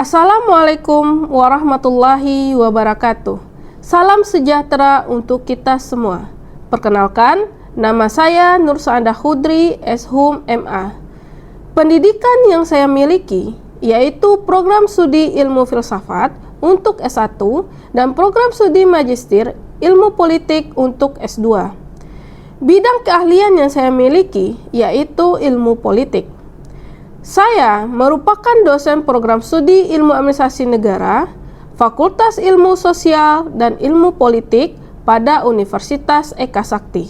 Assalamualaikum warahmatullahi wabarakatuh. Salam sejahtera untuk kita semua. Perkenalkan, nama saya Nur Saandah Khudri, S.Hum MA. Pendidikan yang saya miliki yaitu program studi ilmu filsafat untuk S1 dan program studi magister ilmu politik untuk S2. Bidang keahlian yang saya miliki yaitu ilmu politik. Saya merupakan dosen program studi ilmu administrasi negara, Fakultas Ilmu Sosial dan Ilmu Politik pada Universitas Eka Sakti.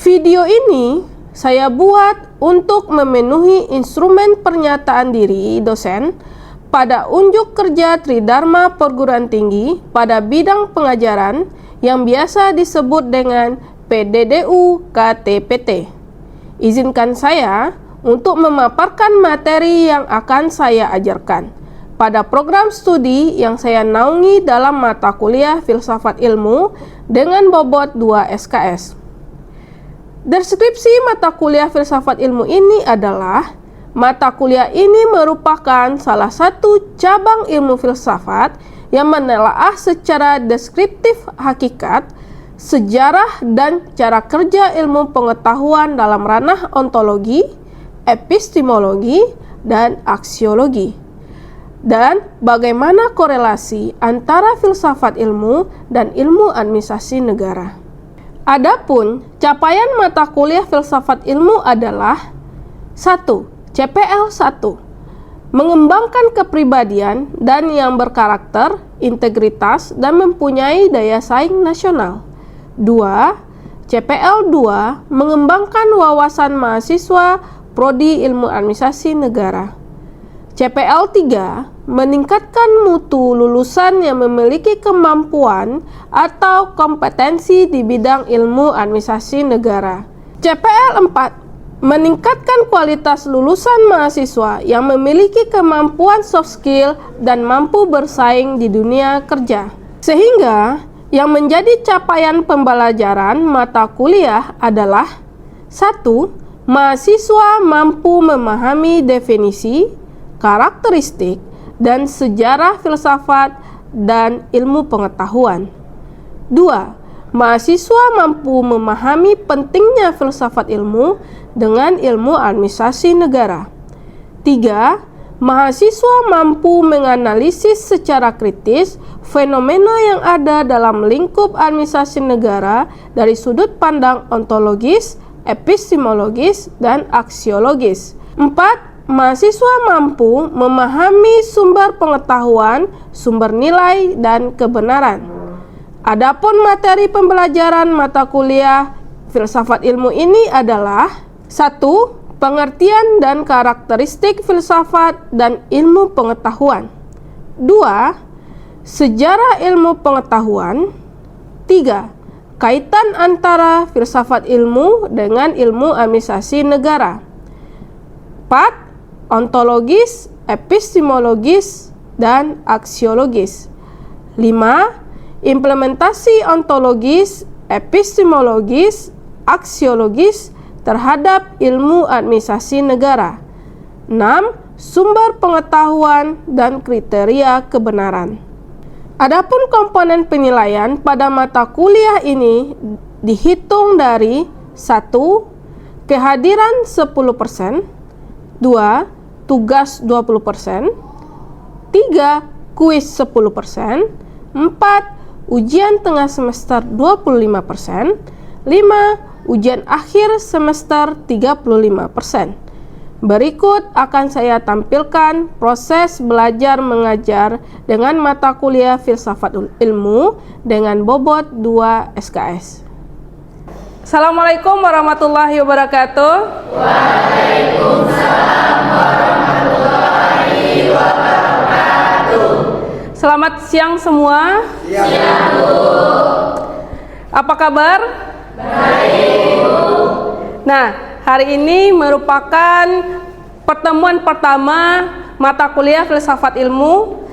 Video ini saya buat untuk memenuhi instrumen pernyataan diri dosen pada unjuk kerja Tridharma Perguruan Tinggi pada bidang pengajaran yang biasa disebut dengan PDDU KTPT. Izinkan saya untuk memaparkan materi yang akan saya ajarkan pada program studi yang saya naungi dalam mata kuliah Filsafat Ilmu dengan bobot 2 SKS. Deskripsi mata kuliah Filsafat Ilmu ini adalah mata kuliah ini merupakan salah satu cabang ilmu filsafat yang menelaah secara deskriptif hakikat, sejarah, dan cara kerja ilmu pengetahuan dalam ranah ontologi, epistemologi, dan aksiologi, dan bagaimana korelasi antara filsafat ilmu dan ilmu administrasi negara. Adapun capaian mata kuliah filsafat ilmu adalah 1. CPL 1. Mengembangkan kepribadian dan yang berkarakter, integritas, dan mempunyai daya saing nasional. 2. CPL 2. Mengembangkan wawasan mahasiswa Prodi Ilmu Administrasi Negara. CPL 3. Meningkatkan mutu lulusan yang memiliki kemampuan atau kompetensi di bidang ilmu administrasi negara. CPL 4. Meningkatkan kualitas lulusan mahasiswa yang memiliki kemampuan soft skill dan mampu bersaing di dunia kerja. Sehingga yang menjadi capaian pembelajaran mata kuliah adalah 1. Mahasiswa mampu memahami definisi, karakteristik, dan sejarah filsafat dan ilmu pengetahuan. 2. Mahasiswa mampu memahami pentingnya filsafat ilmu dengan ilmu administrasi negara. 3. Mahasiswa mampu menganalisis secara kritis fenomena yang ada dalam lingkup administrasi negara dari sudut pandang ontologis, epistemologis, dan aksiologis. 4. Mahasiswa mampu memahami sumber pengetahuan, sumber nilai, dan kebenaran. Adapun materi pembelajaran mata kuliah filsafat ilmu ini adalah 1. Pengertian dan karakteristik filsafat dan ilmu pengetahuan. 2. Sejarah ilmu pengetahuan. 3. Kaitan antara filsafat ilmu dengan ilmu administrasi negara. 4. Ontologis, epistemologis, dan aksiologis. 5. Implementasi ontologis, epistemologis, aksiologis terhadap ilmu administrasi negara. 6. Sumber pengetahuan dan kriteria kebenaran. Adapun komponen penilaian pada mata kuliah ini dihitung dari 1. Kehadiran 10%, 2. Tugas 20%, 3. Kuis 10%, 4. Ujian tengah semester 25%, 5. Ujian akhir semester 35%. Berikut akan saya tampilkan proses belajar mengajar dengan mata kuliah Filsafat Ilmu dengan bobot 2 SKS. Assalamualaikum warahmatullahi wabarakatuh. Waalaikumsalam warahmatullahi wabarakatuh. Selamat siang semua. Siang, Bu. Apa kabar? Baik, Bu. Nah, hari ini merupakan pertemuan pertama mata kuliah Filsafat Ilmu.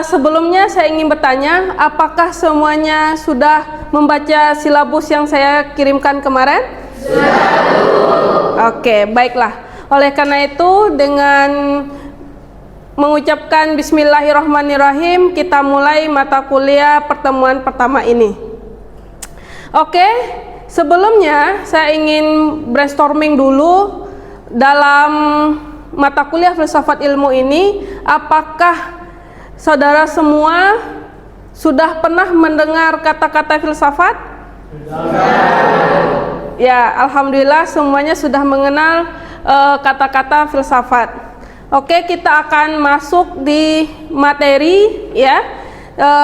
Sebelumnya saya ingin bertanya, apakah semuanya sudah membaca silabus yang saya kirimkan kemarin? Sudah. Oke, baiklah. Oleh karena itu, dengan mengucapkan bismillahirrahmanirrahim, kita mulai mata kuliah pertemuan pertama ini. Oke, sebelumnya saya ingin brainstorming dulu dalam mata kuliah filsafat ilmu ini. Apakah saudara semua sudah pernah mendengar kata-kata filsafat? Ya, alhamdulillah semuanya sudah mengenal kata-kata filsafat. Oke, kita akan masuk di materi ya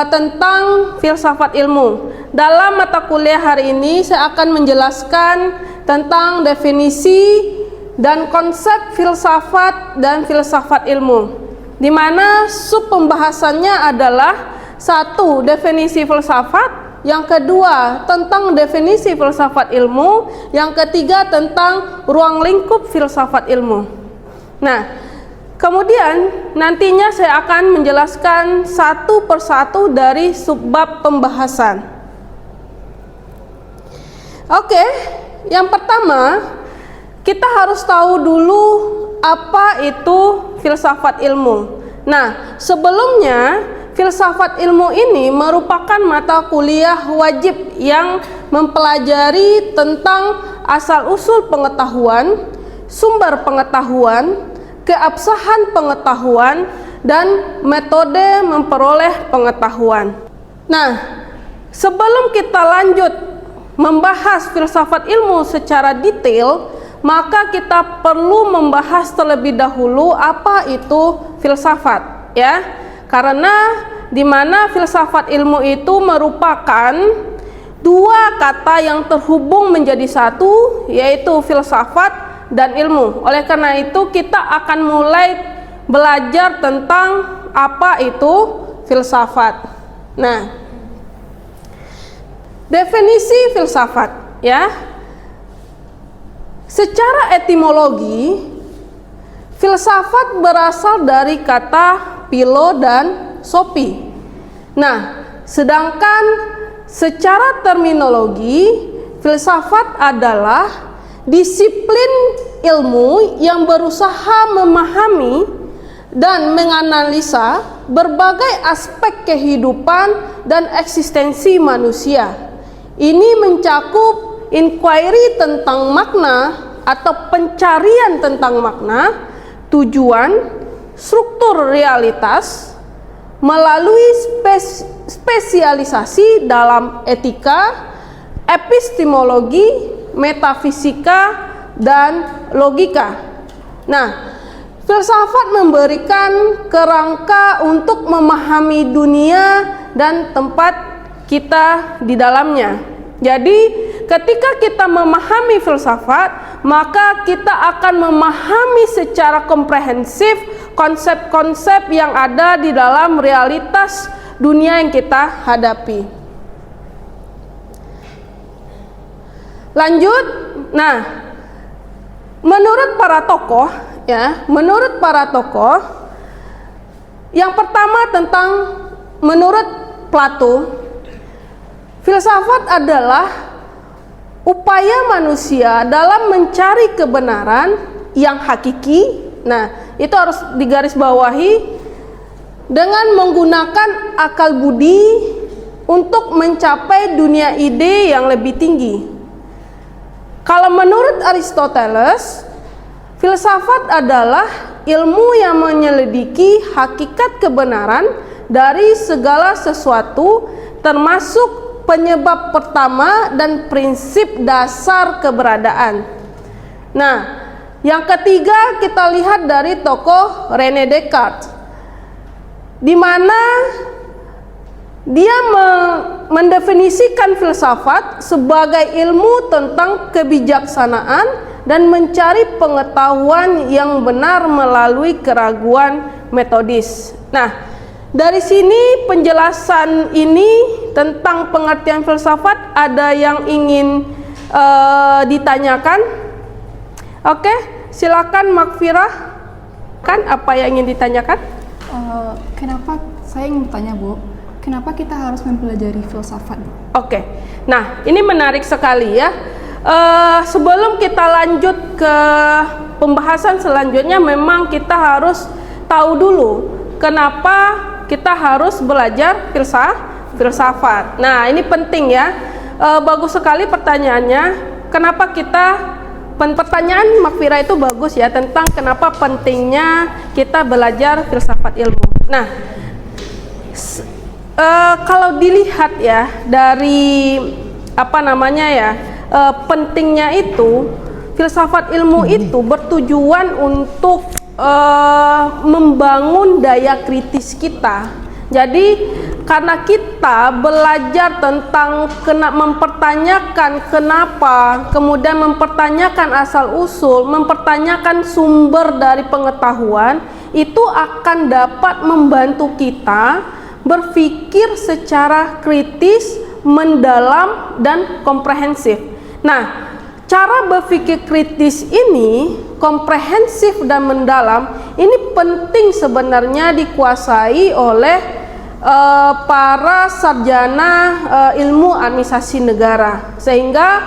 tentang filsafat ilmu. Dalam mata kuliah hari ini saya akan menjelaskan tentang definisi dan konsep filsafat dan filsafat ilmu, di mana sub pembahasannya adalah satu, definisi filsafat, yang kedua tentang definisi filsafat ilmu, yang ketiga tentang ruang lingkup filsafat ilmu. Nah, kemudian nantinya saya akan menjelaskan satu persatu dari subbab pembahasan. Oke, yang pertama kita harus tahu dulu apa itu filsafat ilmu. Nah, sebelumnya filsafat ilmu ini merupakan mata kuliah wajib yang mempelajari tentang asal-usul pengetahuan, sumber pengetahuan, keabsahan pengetahuan, dan metode memperoleh pengetahuan. Nah, sebelum kita lanjut membahas filsafat ilmu secara detail, maka kita perlu membahas terlebih dahulu apa itu filsafat, ya. Karena di mana filsafat ilmu itu merupakan dua kata yang terhubung menjadi satu, yaitu filsafat dan ilmu. Oleh karena itu kita akan mulai belajar tentang apa itu filsafat. Nah, definisi filsafat ya. Secara etimologi, filsafat berasal dari kata philo dan sophie. Nah, sedangkan secara terminologi, filsafat adalah disiplin ilmu yang berusaha memahami dan menganalisa berbagai aspek kehidupan dan eksistensi manusia. Ini mencakup inquiry tentang makna atau pencarian tentang makna, tujuan, struktur realitas melalui spesialisasi dalam etika, epistemologi, metafisika, dan logika. Nah, filsafat memberikan kerangka untuk memahami dunia dan tempat kita di dalamnya. Jadi, ketika kita memahami filsafat, maka kita akan memahami secara komprehensif konsep-konsep yang ada di dalam realitas dunia yang kita hadapi. Lanjut, nah, menurut para tokoh, yang pertama menurut Plato, filsafat adalah upaya manusia dalam mencari kebenaran yang hakiki. Nah, itu harus digarisbawahi, dengan menggunakan akal budi untuk mencapai dunia ide yang lebih tinggi. Kalau menurut Aristoteles, filsafat adalah ilmu yang menyelidiki hakikat kebenaran dari segala sesuatu, termasuk penyebab pertama dan prinsip dasar keberadaan. Nah, yang ketiga kita lihat dari tokoh René Descartes, di mana dia mendefinisikan filsafat sebagai ilmu tentang kebijaksanaan dan mencari pengetahuan yang benar melalui keraguan metodis. Nah, dari sini penjelasan ini tentang pengertian filsafat, ada yang ingin ditanyakan? Oke, silakan Makfirah. Kan apa yang ingin ditanyakan? Kenapa saya ingin bertanya, Bu? Kenapa kita harus mempelajari filsafat, Bu? Oke, nah ini menarik sekali ya. Sebelum kita lanjut ke pembahasan selanjutnya, memang kita harus tahu dulu kenapa kita harus belajar filsafat. Nah, ini penting ya. Bagus sekali pertanyaannya. Kenapa pertanyaan Makfira itu bagus ya, tentang kenapa pentingnya kita belajar filsafat ilmu. Nah, kalau dilihat ya dari pentingnya itu, filsafat ilmu itu bertujuan untuk membangun daya kritis kita. Jadi karena kita belajar tentang mempertanyakan kenapa, kemudian mempertanyakan asal-usul, mempertanyakan sumber dari pengetahuan, itu akan dapat membantu kita berpikir secara kritis, mendalam, dan komprehensif. Nah, cara berpikir kritis ini, komprehensif dan mendalam, ini penting sebenarnya dikuasai oleh para sarjana ilmu administrasi negara, sehingga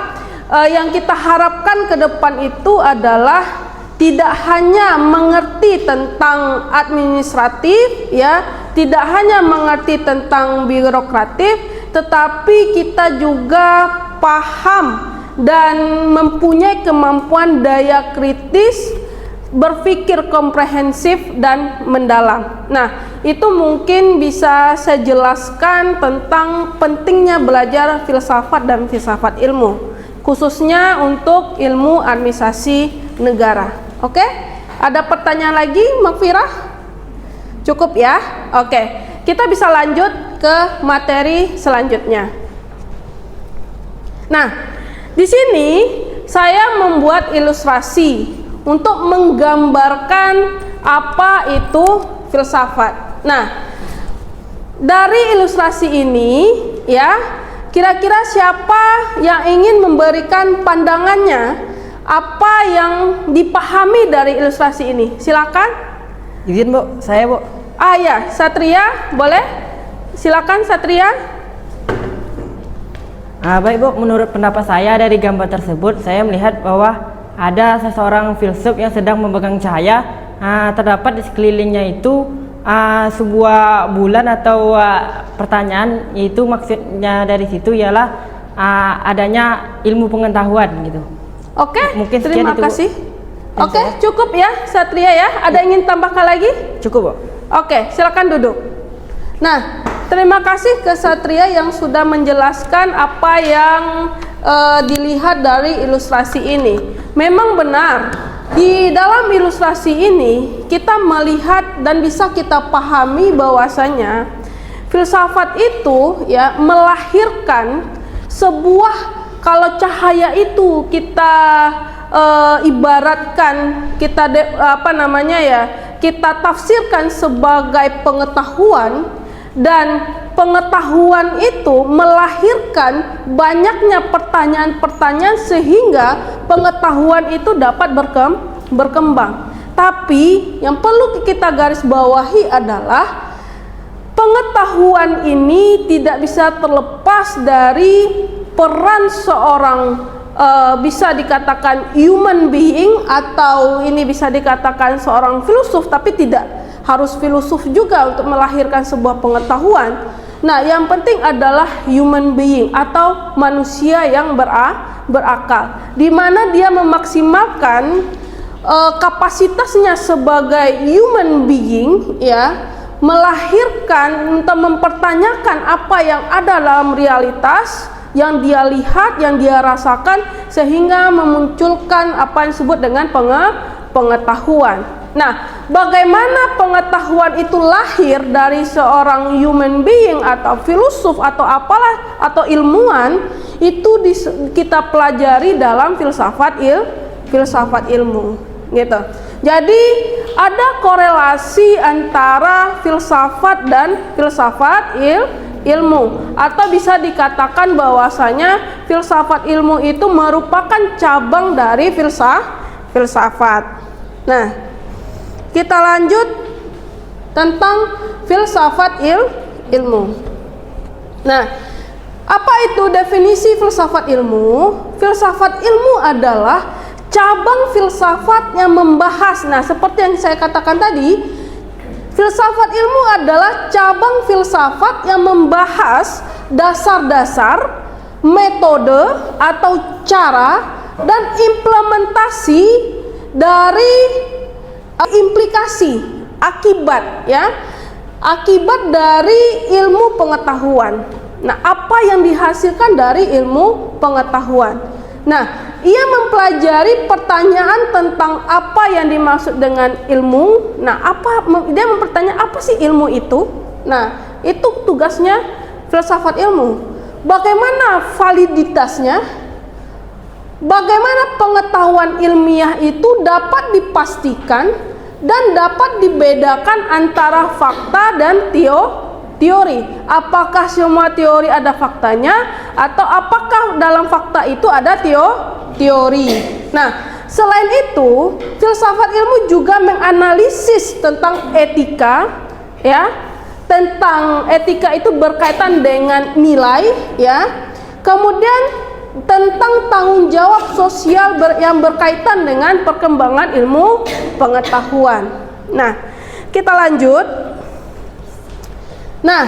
yang kita harapkan ke depan itu adalah tidak hanya mengerti tentang administratif ya, tidak hanya mengerti tentang birokratif, tetapi kita juga paham dan mempunyai kemampuan daya kritis, berpikir komprehensif dan mendalam. Nah, itu mungkin bisa saya jelaskan tentang pentingnya belajar filsafat dan filsafat ilmu, khususnya untuk ilmu administrasi negara. Oke? Ada pertanyaan lagi, Makfira? Cukup ya? Oke. Kita bisa lanjut ke materi selanjutnya. Nah, di sini saya membuat ilustrasi untuk menggambarkan apa itu filsafat. Nah, dari ilustrasi ini ya, kira-kira siapa yang ingin memberikan pandangannya, apa yang dipahami dari ilustrasi ini? Silakan. Izin Bu, saya Bu. Ya, Satria, boleh? Silakan Satria. Baik Bu, menurut pendapat saya dari gambar tersebut, saya melihat bahwa ada seseorang filsuf yang sedang memegang cahaya. Terdapat di sekelilingnya itu sebuah bulan atau pertanyaan, yaitu maksudnya dari situ ialah adanya ilmu pengetahuan gitu. Oke, mungkin terima kasih. Oke, cukup ya Satria ya. Ada ingin tambahkan lagi? Cukup Bu. Oke, silakan duduk. Nah, terima kasih ke Satria yang sudah menjelaskan apa yang dilihat dari ilustrasi ini. Memang benar, di dalam ilustrasi ini kita melihat dan bisa kita pahami bahwasanya filsafat itu ya melahirkan sebuah, kalau cahaya itu kita ibaratkan, kita kita tafsirkan sebagai pengetahuan, dan pengetahuan itu melahirkan banyaknya pertanyaan-pertanyaan sehingga pengetahuan itu dapat berkembang. Tapi yang perlu kita garis bawahi adalah pengetahuan ini tidak bisa terlepas dari peran seorang bisa dikatakan human being, atau ini bisa dikatakan seorang filsuf, tapi tidak harus filsuf juga untuk melahirkan sebuah pengetahuan. Nah, yang penting adalah human being atau manusia yang berakal, di mana dia memaksimalkan kapasitasnya sebagai human being ya, melahirkan atau mempertanyakan apa yang ada dalam realitas yang dia lihat, yang dia rasakan, sehingga memunculkan apa yang disebut dengan pengetahuan. Nah, bagaimana pengetahuan itu lahir dari seorang human being atau filsuf atau apalah, atau ilmuwan, itu kita pelajari dalam filsafat ilmu gitu. Jadi ada korelasi antara filsafat dan filsafat ilmu, atau bisa dikatakan bahwasanya filsafat ilmu itu merupakan cabang dari filsafat. Nah, kita lanjut tentang filsafat ilmu. Nah, apa itu definisi filsafat ilmu? Filsafat ilmu adalah cabang filsafat yang membahas, nah seperti yang saya katakan tadi, Filsafat ilmu adalah cabang filsafat yang membahas dasar-dasar, metode atau cara dan implementasi dari implikasi, akibat ya. Akibat dari ilmu pengetahuan. Nah, apa yang dihasilkan dari ilmu pengetahuan? Nah, ia mempelajari pertanyaan tentang apa yang dimaksud dengan ilmu. Nah, dia mempertanya apa sih ilmu itu? Nah, itu tugasnya filsafat ilmu. Bagaimana validitasnya? Bagaimana pengetahuan ilmiah itu dapat dipastikan dan dapat dibedakan antara fakta dan teori. Apakah semua teori ada faktanya atau apakah dalam fakta itu ada teori. Nah, selain itu, filsafat ilmu juga menganalisis tentang etika ya. Tentang etika itu berkaitan dengan nilai ya. Kemudian tentang tanggung jawab sosial yang berkaitan dengan perkembangan ilmu pengetahuan. Nah, kita lanjut. Nah,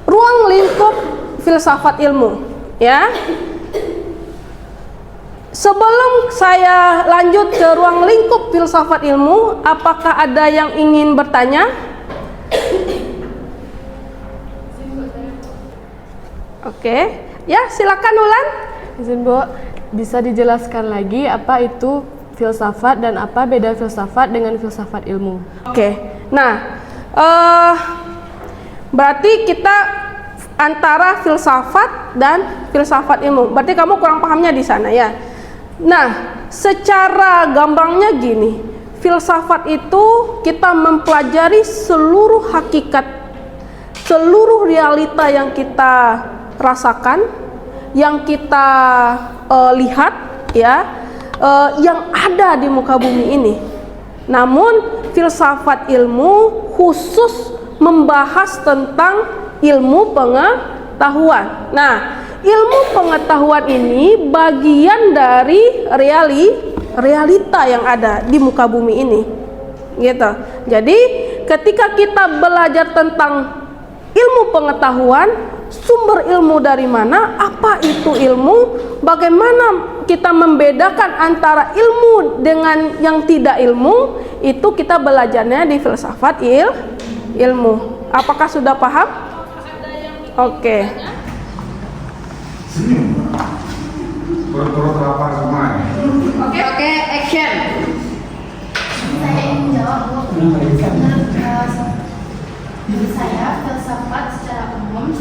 ruang lingkup filsafat ilmu ya. Sebelum saya lanjut ke ruang lingkup filsafat ilmu, apakah ada yang ingin bertanya? Oke, ya silakan Ulan. Izin Bu, bisa dijelaskan lagi apa itu filsafat dan apa beda filsafat dengan filsafat ilmu? Oke, nah berarti kita antara filsafat dan filsafat ilmu. Berarti kamu kurang pahamnya di sana ya. Nah, secara gampangnya gini, filsafat itu kita mempelajari seluruh hakikat, seluruh realita yang kita rasakan, yang kita lihat ya, yang ada di muka bumi ini. Namun filsafat ilmu khusus membahas tentang ilmu pengetahuan. Nah, ilmu pengetahuan ini bagian dari realita yang ada di muka bumi ini, gitu. Jadi ketika kita belajar tentang ilmu pengetahuan, sumber ilmu dari mana, apa itu ilmu, bagaimana kita membedakan antara ilmu dengan yang tidak ilmu, itu kita belajarnya di filsafat ilmu. Apakah sudah paham? Oke. Perut lapar semua. Oke, action. Saya ingin menjawab, Bu. Menurut saya, filsafat secara umum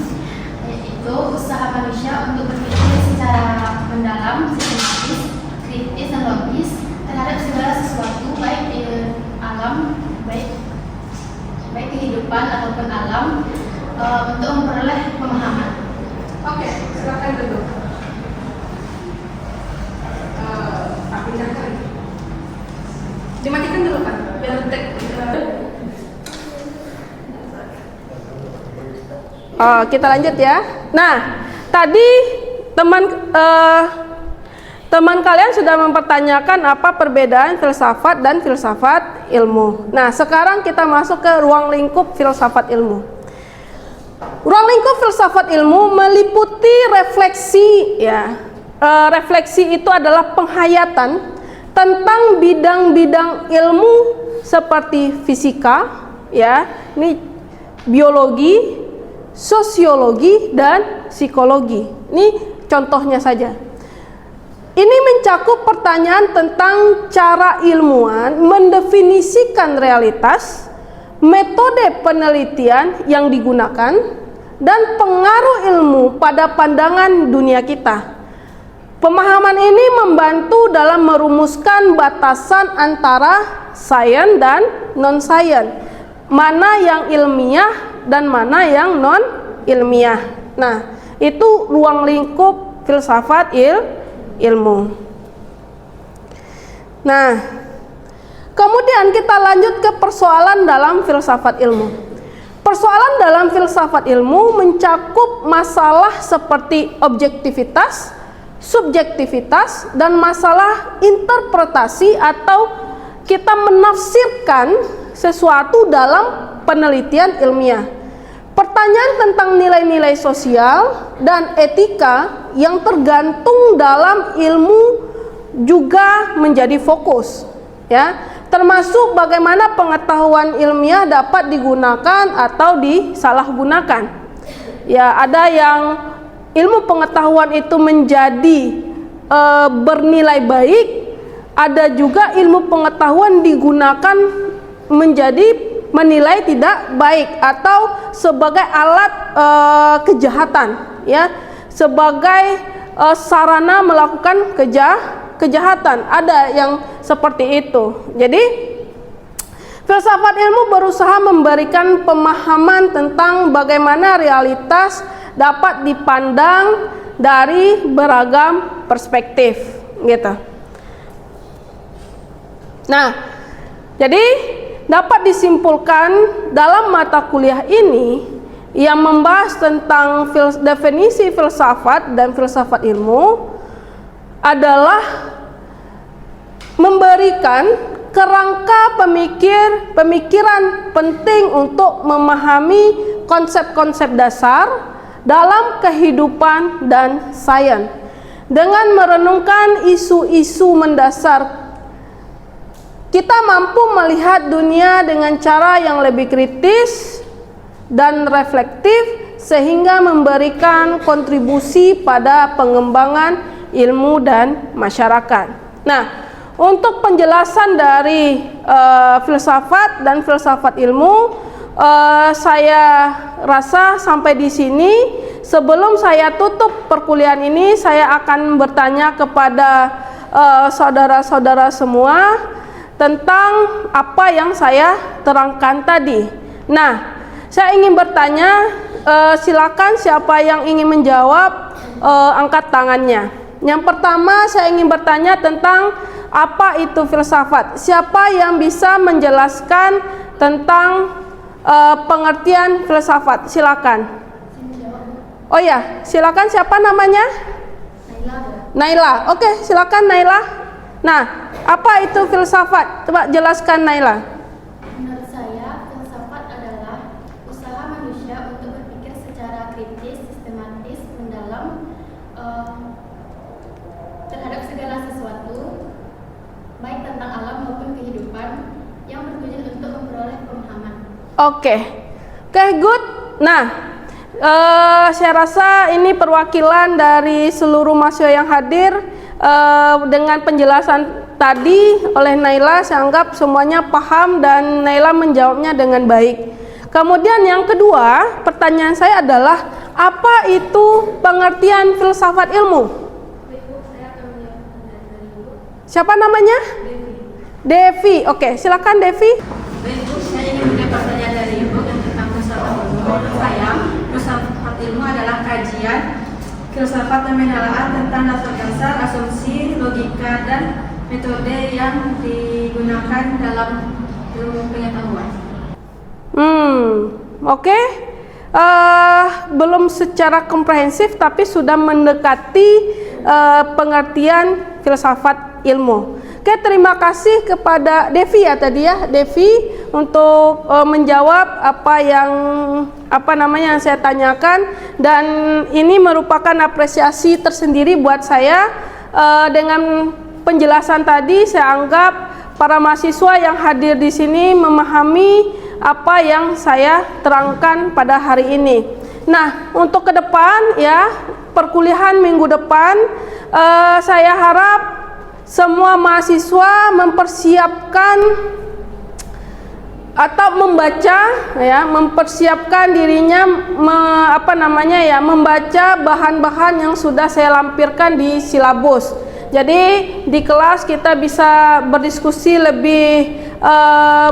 yaitu usaha manusia untuk berpikir secara mendalam, sistematis, kritis, dan logis terhadap segala sesuatu, baik di alam, baik kehidupan ataupun alam, untuk memperoleh pemahaman. Oke, silakan duduk. Dimatikan dulu kan, biar detek. Kita lanjut ya. Nah, tadi teman kalian sudah mempertanyakan apa perbedaan filsafat dan filsafat ilmu. Nah, sekarang kita masuk ke ruang lingkup filsafat ilmu. Ruang lingkup filsafat ilmu meliputi refleksi ya. Refleksi itu adalah penghayatan tentang bidang-bidang ilmu seperti fisika ya, ini biologi, sosiologi, dan psikologi. Ini contohnya saja. Ini mencakup pertanyaan tentang cara ilmuwan mendefinisikan realitas, metode penelitian yang digunakan, dan pengaruh ilmu pada pandangan dunia kita. Pemahaman ini membantu dalam merumuskan batasan antara sains dan non-sains, mana yang ilmiah dan mana yang non-ilmiah. Nah, itu ruang lingkup filsafat ilmu. Nah, kemudian kita lanjut ke persoalan dalam filsafat ilmu. Persoalan dalam filsafat ilmu mencakup masalah seperti objektivitas, subjektivitas, dan masalah interpretasi atau kita menafsirkan sesuatu dalam penelitian ilmiah. Pertanyaan tentang nilai-nilai sosial dan etika yang tergantung dalam ilmu juga menjadi fokus, ya, termasuk bagaimana pengetahuan ilmiah dapat digunakan atau disalahgunakan. Ya, ada yang ilmu pengetahuan itu menjadi bernilai baik, ada juga ilmu pengetahuan digunakan menjadi menilai tidak baik atau sebagai alat kejahatan, ya, sebagai sarana melakukan kejahatan. Ada yang seperti itu. Jadi filsafat ilmu berusaha memberikan pemahaman tentang bagaimana realitas dapat dipandang dari beragam perspektif, gitu. Nah, jadi dapat disimpulkan dalam mata kuliah ini yang membahas tentang definisi filsafat dan filsafat ilmu adalah memberikan kerangka pemikiran penting untuk memahami konsep-konsep dasar dalam kehidupan dan sains. Dengan merenungkan isu-isu mendasar, kita mampu melihat dunia dengan cara yang lebih kritis dan reflektif sehingga memberikan kontribusi pada pengembangan ilmu dan masyarakat. Nah, untuk penjelasan dari filsafat dan filsafat ilmu, saya rasa sampai di sini. Sebelum saya tutup perkuliahan ini, saya akan bertanya kepada saudara-saudara semua tentang apa yang saya terangkan tadi. Nah, saya ingin bertanya, silakan siapa yang ingin menjawab, angkat tangannya. Yang pertama, saya ingin bertanya tentang apa itu filsafat. Siapa yang bisa menjelaskan tentang pengertian filsafat? Silakan. Oh ya, silakan, siapa namanya? Naila. Oke, silakan Naila. Nah, apa itu filsafat? Coba jelaskan Naila. Menurut saya, filsafat adalah usaha manusia untuk berpikir secara kritis, sistematis, mendalam terhadap segala sesuatu, baik tentang alam maupun kehidupan, yang bertujuan untuk memperoleh pemahaman. Oke, Good. Nah, saya rasa ini perwakilan dari seluruh mahasiswa yang hadir. Dengan penjelasan tadi oleh Naila, saya anggap semuanya paham dan Naila menjawabnya dengan baik. Kemudian yang kedua, pertanyaan saya adalah apa itu pengertian filsafat ilmu? Siapa namanya? Devi. Oke, silakan Devi. Saya ingin mendapat pertanyaan dari Ibu tentang filsafat ilmu. Menurut saya, filsafat ilmu adalah kajian filsafat dan penelitian tentang dasar-dasar, asumsi, logika, dan metode yang digunakan dalam ilmu pengetahuan. Oke. Belum secara komprehensif, tapi sudah mendekati pengertian filsafat ilmu. Oke, terima kasih kepada Devi ya tadi ya, Devi, untuk menjawab apa yang saya tanyakan, dan ini merupakan apresiasi tersendiri buat saya. Dengan penjelasan tadi, saya anggap para mahasiswa yang hadir di sini memahami apa yang saya terangkan pada hari ini. Nah, untuk ke depan ya, perkuliahan minggu depan, saya harap semua mahasiswa mempersiapkan atau mempersiapkan dirinya membaca bahan-bahan yang sudah saya lampirkan di silabus. Jadi di kelas kita bisa berdiskusi lebih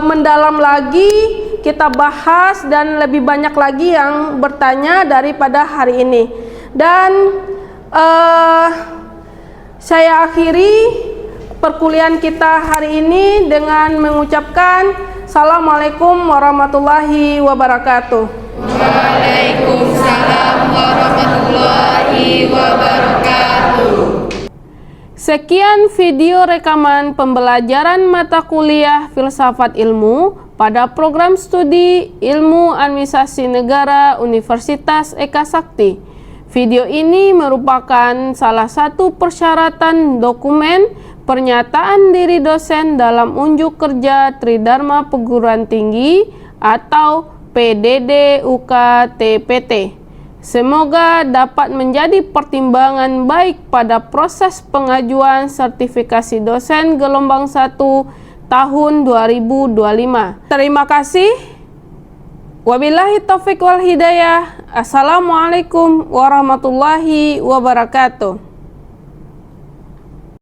mendalam lagi, kita bahas dan lebih banyak lagi yang bertanya daripada hari ini. Dan saya akhiri perkuliahan kita hari ini dengan mengucapkan Assalamualaikum warahmatullahi wabarakatuh. Waalaikumsalam warahmatullahi wabarakatuh. Sekian video rekaman pembelajaran mata kuliah Filsafat Ilmu pada program studi Ilmu Administrasi Negara Universitas Eka Sakti. Video ini merupakan salah satu persyaratan dokumen pernyataan diri dosen dalam unjuk kerja Tridharma Perguruan Tinggi atau PDD UKT-PT. Semoga dapat menjadi pertimbangan baik pada proses pengajuan sertifikasi dosen gelombang 1 tahun 2025. Terima kasih. Wabillahi taufiq wal hidayah. Assalamualaikum warahmatullahi wabarakatuh.